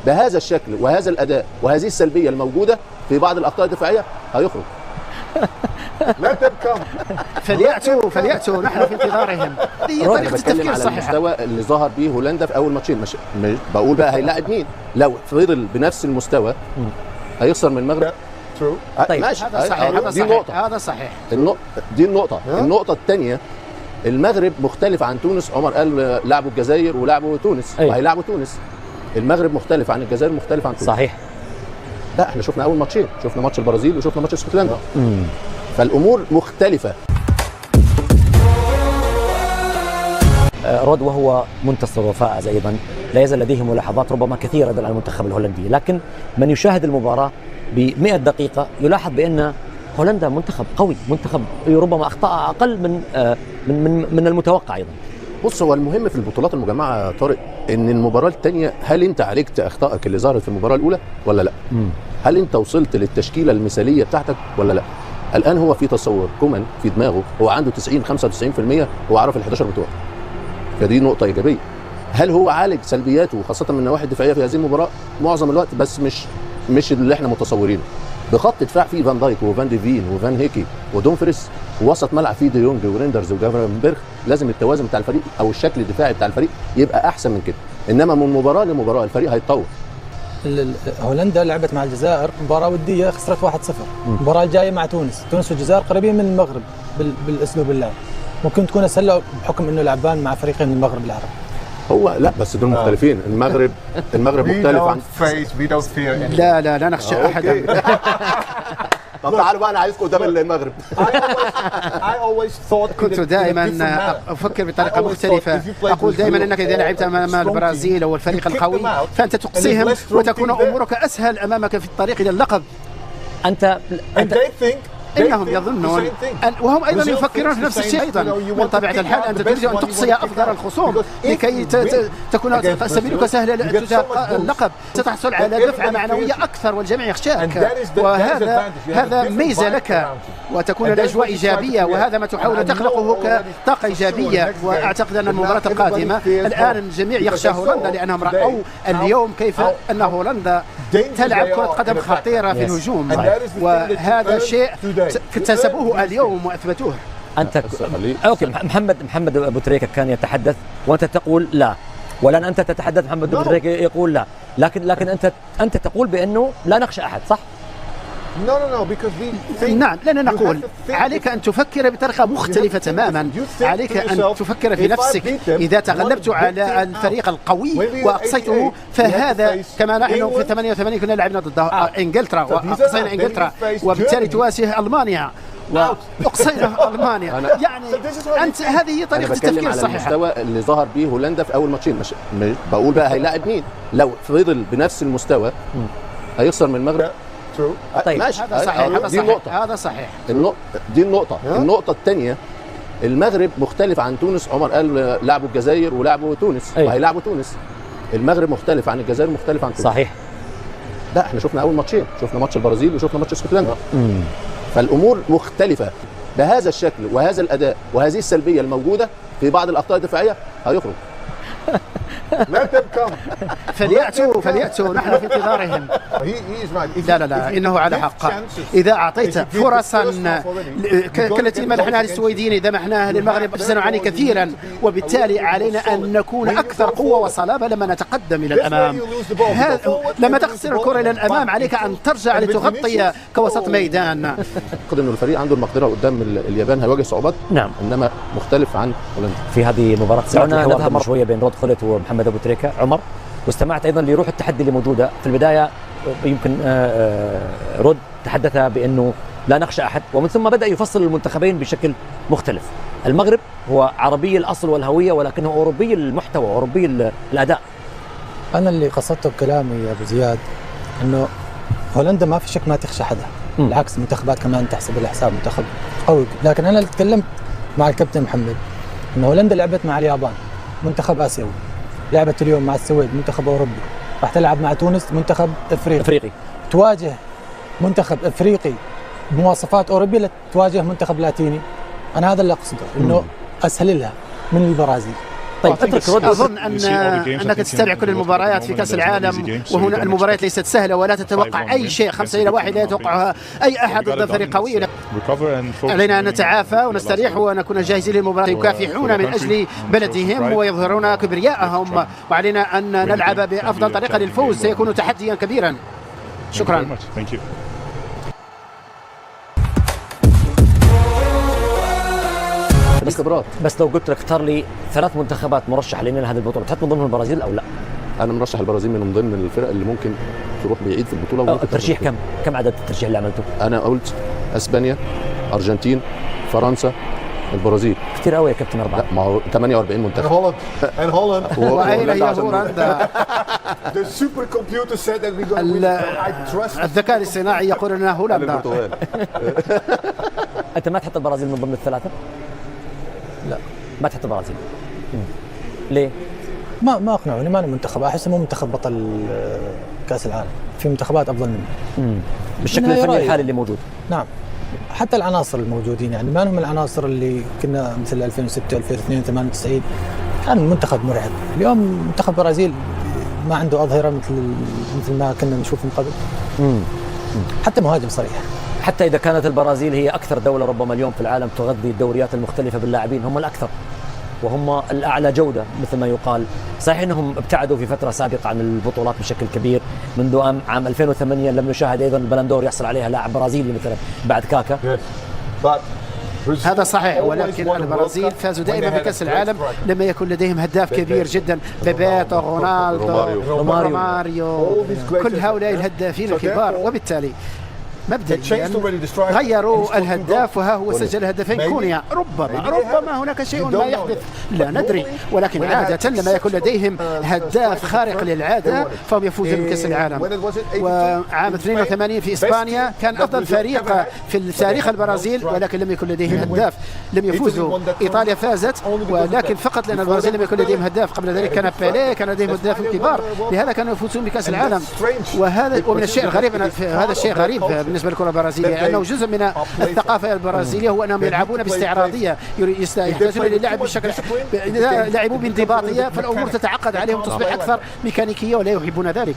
بهذا الشكل وهذا الاداء وهذه السلبيه الموجوده في بعض الاخطاء الدفاعيه هيخرج. فليأتوا نحن في انتظارهم. دي طريقة التفكير الصحيحة. على المستوى اللي ظهر به هولندا في اول ماتشين، مش بقول بقى هيلاعب مين، لو فضل بنفس المستوى هيخسر من المغرب. طيب ماشي، هذا صحيح، دي نقطة. هذا صحيح. دي النقطة. النقطة الثانية، المغرب مختلف عن تونس. عمر قال لعبوا الجزائر ولعبوا تونس وهيلعبوا تونس. المغرب مختلف عن الجزائر، مختلف عن تونس. صحيح. لا احنا شفنا اول ماتشين، شفنا ماتش البرازيل وشفنا ماتش اسكتلندا. فالامور مختلفة. رود وهو منتصر وفائز ايضا، لا يزال لديه ملاحظات ربما كثيره على المنتخب الهولندي، لكن من يشاهد المباراه ب100 دقيقه يلاحظ بان هولندا منتخب قوي، منتخب ربما اخطاء اقل من المتوقع ايضا. بص، هو المهم في البطولات المجمعه طارق ان المباراه الثانيه هل انت عالجت اخطائك اللي ظهرت في المباراه الاولى ولا لا؟ هل انت وصلت للتشكيله المثاليه بتاعتك ولا لا؟ الان هو في تصور كومان في دماغه، هو عنده 95% هو عارف ال11 بتوعه، فدي نقطه ايجابيه. هل هو عالج سلبياته خاصه من النواحي الدفاعيه في هذه المباراه؟ معظم الوقت، بس مش اللي احنا متصورينه. بخط دفاع فيه فان دايك وفان ديفين وفان هيكي ودومفريس، ووسط ملعب فيه دي يونج وريندرز وجافرنبرغ. لازم التوازن بتاع الفريق او الشكل الدفاعي بتاع الفريق يبقى احسن من كده، انما من مباراه لمباراه الفريق هيتطور. هولندا لعبت مع الجزائر مباراه وديه، خسرت 1-0. المباراه الجايه مع تونس والجزائر قريبين من المغرب بالاسلوب اللعب، ممكن تكون اسهل بحكم انه لعبان مع فريقين من المغرب العربي. هو لا، بس دول مختلفين. المغرب مختلف عن لا نخشى احدا. طب تعالوا بقى، انا عايزكم قدام المغرب. كنت دائما افكر بطريقه مختلفه، اقول دائما انك اذا لعبت امام البرازيل او الفريق القوي فانت تقصيهم وتكون امورك اسهل امامك في الطريق الى اللقب. انت انهم يظنون وهم ايضا يفكرون في نفس الشيء ايضا. من طبيعه الحال انت تريد ان تقصي افكار الخصوم لكي تكون سبيلك سهله لتجاه اللقب، ستحصل على دفعه معنويه اكثر والجميع يخشاك، وهذا ميزه لك وتكون الاجواء ايجابيه، وهذا ما تحاول تخلقه كطاقه ايجابيه. واعتقد ان المباراه القادمه الان الجميع يخشى هولندا لانهم راوا اليوم كيف ان هولندا تلعب كره قدم خطيره في الهجوم، وهذا شيء اكتسبوه اليوم واثبتوه. انت اوكي. محمد ابو تريكه كان يتحدث وانت تقول لا، والان انت تتحدث محمد ابو تريكه يقول لا، لكن انت تقول بانه لا نخشى احد، صح؟ نعم، لأننا نقول عليك أن تفكر بطريقة مختلفة تماما. عليك أن تفكر في نفسك. إذا تغلبت على الفريق القوي وأقصيته، فهذا كما نحن في 88 كنا لعبنا ضد إنجلترا وأقصينا إنجلترا، وبالتالي تواجه ألمانيا وأقصينا ألمانيا. يعني أنت هذه طريقة التفكير الصحيحة. على المستوى اللي ظهر به هولندا في أول ماتشين، مش بقول بقى هيلاعب مين، لو فضل بنفس المستوى هيخسر من المغرب. طيب ماشي، هذا صحيح. دي النقطة. هذا صحيح. دي النقطة. النقطة الثانية، المغرب مختلف عن تونس. عمر قال لعبوا الجزائر ولعبوا تونس وهيلعبوا تونس. المغرب مختلف عن الجزائر، مختلف عن تونس. صحيح. لا احنا شفنا اول ماتشين، شفنا ماتش البرازيل وشفنا ماتش اسكتلندا. فالامور مختلفة. بهذا الشكل وهذا الاداء وهذه السلبية الموجودة في بعض الاخطاء الدفاعية هيخرج. فليأتوا نحن في انتظارهم. لا إنه على حق. إذا أعطيت فرصا كالتي منحناها للسويدين، إذا منحناها للمغرب سنعاني كثيرا، وبالتالي علينا أن نكون أكثر قوة وصلابة لما نتقدم إلى الأمام. لما تخسر الكرة إلى الأمام عليك أن ترجع لتغطي كوسط ميدان. أعتقد إنه الفريق عنده المقدرة قدام اليابان، هيواجه صعوبات. نعم. إنما مختلف عن هولندا في هذه مباراة. سعودنا نذهب مرة شوية بين رود خلت ومحمد أبو تريكة. عمر، واستمعت أيضا لروح التحدي اللي موجودة في البداية. يمكن رود تحدث بأنه لا نخشى أحد، ومن ثم بدأ يفصل المنتخبين بشكل مختلف. المغرب هو عربي الأصل والهوية، ولكنه أوروبي المحتوى، أوروبي الأداء. أنا اللي قصدته بكلامي يا أبو زياد أنه هولندا ما في شك ما تخشى حدا، بالعكس المنتخبات كمان تحسب الحساب منتخب قوي. لكن أنا اللي تكلمت مع الكابتن محمد أن هولندا لعبت مع اليابان منتخب آسيوي، لعبت اليوم مع السويد منتخب أوروبي، راح تلعب مع تونس منتخب أفريقي. تواجه منتخب أفريقي بمواصفات أوروبية، تواجه منتخب لاتيني. أنا هذا اللي أقصده، إنه أسهل لها من البرازيل. طيب اترك رد. أظن أنك تتابع كل المباريات في كأس العالم، وهنا المباريات ليست سهلة ولا تتوقع أي شيء. 5-1 لا يتوقعها أي أحد ضد فريق قوي. علينا أن نتعافى ونستريح ونكون جاهزين للمباراة. يكافحون من أجل بلدهم ويظهرون كبرياءهم، وعلينا أن نلعب بأفضل طريقة للفوز. سيكون تحديا كبيرا. شكرا. بس لو قلت لك اختار لي 3 منتخبات مرشح لنا هذه البطوله، تحط من ضمنهم البرازيل او لا؟ انا مرشح البرازيل من ضمن الفرق اللي ممكن تروح بعيد في البطوله. الترشيح كم عدد الترشيح اللي عملته؟ انا قلت اسبانيا، ارجنتين، فرنسا، البرازيل. كثير قوي يا كابتن 4. لا ما هو 48 منتخب. هولندا وأين هي هولندا؟ الذكاء الاصطناعي يقول انها هولندا. انت ما تحط البرازيل من ضمن الثلاثه؟ لا ما تحط البرازيل. ليه؟ ما اقنعوني. ما منتخب، احس مو منتخب بطل كاس العالم، في منتخبات افضل منه بالشكل الفني الحالي اللي موجود. نعم، حتى العناصر الموجودين يعني ما هم العناصر اللي كنا مثل 2006 2002 98 كان منتخب مرعب. اليوم منتخب البرازيل ما عنده اظهره مثل ما كنا نشوف من قبل. حتى مهاجم صريح. حتى اذا كانت البرازيل هي اكثر دوله ربما اليوم في العالم تغذي الدوريات المختلفه باللاعبين، هم الاكثر وهم الاعلى جوده مثل ما يقال. صحيح انهم ابتعدوا في فتره سابقه عن البطولات بشكل كبير، منذ عام 2008 لم نشاهد ايضا البلندور يحصل عليها لاعب برازيلي مثلا بعد كاكا. هذا صحيح، ولكن البرازيل فازوا دائما بكأس العالم لما يكون لديهم هداف كبير جدا. بيبيتو، رونالدو، روماريو، كل هؤلاء الهدافين الكبار، وبالتالي مبدئيا غيروا الهداف وها هو سجل هدفين. كونيا ربما هناك شيء ما يحدث لا ندري، ولكن عادة لما يكون لديهم هداف خارق للعادة فهم يفوزون بكأس العالم. وعام 82 في إسبانيا كان أفضل فريق في تاريخ البرازيل ولكن لم يكن لديهم هداف، لم يفوزوا. إيطاليا فازت ولكن فقط لأن البرازيل لم يكن لديهم هداف. قبل ذلك كان بيليه، كان لديهم هداف كبار، لهذا كانوا يفوزون بكأس العالم. ومن الشيء الغريب هذا الشيء غريب بالنسبة للكرة البرازيلية، أنه جزء من الثقافة البرازيلية هو أنهم يلعبون باستعراضية، يحتاجون للعب بشكل، إذا لعبوا بانضباطية فالأمور تتعقد عليهم، تصبح أكثر ميكانيكية ولا يحبون ذلك.